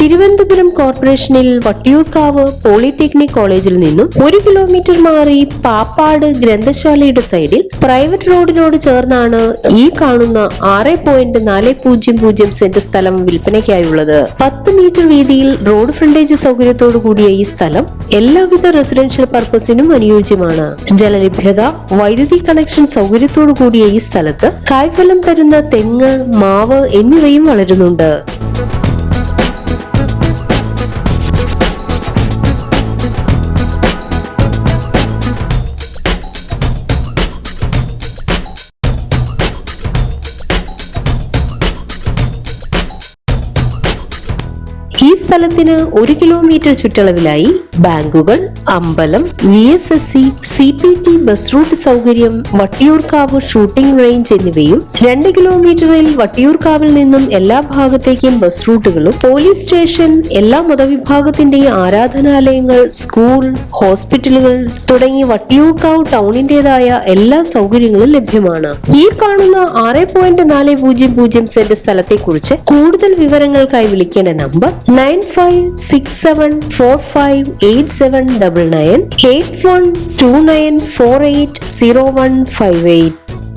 തിരുവനന്തപുരം കോർപ്പറേഷനിൽ വട്ടിയൂർക്കാവ് പോളിടെക്നിക് കോളേജിൽ നിന്നും 1 കിലോമീറ്റർ മാറി പാപ്പാട് ഗ്രന്ഥശാലയുടെ സൈഡിൽ പ്രൈവറ്റ് റോഡിനോട് ചേർന്നാണ് ഈ കാണുന്ന 6.400 സെന്റ് സ്ഥലം വിൽപ്പനയ്ക്കായുള്ളത്. 10 മീറ്റർ വീതിയിൽ റോഡ് ഫ്രണ്ടേജ് സൗകര്യത്തോടു കൂടിയ ഈ സ്ഥലം എല്ലാവിധ റെസിഡൻഷ്യൽ പർപ്പസിനും അനുയോജ്യമാണ്. ജലലഭ്യത, വൈദ്യുതി കണക്ഷൻ സൗകര്യത്തോടു കൂടിയ ഈ സ്ഥലത്ത് കായ്ഫലം തരുന്ന തെങ്ങ്, മാവ് എന്നിവയും വളരുന്നുണ്ട്. ഈ സ്ഥലത്തിന് 1 കിലോമീറ്റർ ചുറ്റളവിലായി ബാങ്കുകൾ, അമ്പലം, VSSC, CPT ബസ് റൂട്ട് സൗകര്യം, വട്ടിയൂർക്കാവ് ഷൂട്ടിംഗ് റേഞ്ച് എന്നിവയും 2 കിലോമീറ്ററിൽ വട്ടിയൂർക്കാവിൽ നിന്നും എല്ലാ ഭാഗത്തേക്കും ബസ് റൂട്ടുകളും, പോലീസ് സ്റ്റേഷൻ, എല്ലാ മതവിഭാഗത്തിന്റെയും ആരാധനാലയങ്ങൾ, സ്കൂൾ, ഹോസ്പിറ്റലുകൾ തുടങ്ങി വട്ടിയൂർക്കാവ് ടൗണിന്റേതായ എല്ലാ സൗകര്യങ്ങളും ലഭ്യമാണ്. ഈ കാണുന്ന 6.400 സെന്റ് സ്ഥലത്തെ കുറിച്ച് കൂടുതൽ വിവരങ്ങൾക്കായി വിളിക്കേണ്ട നമ്പർ 9567458799 8129480158.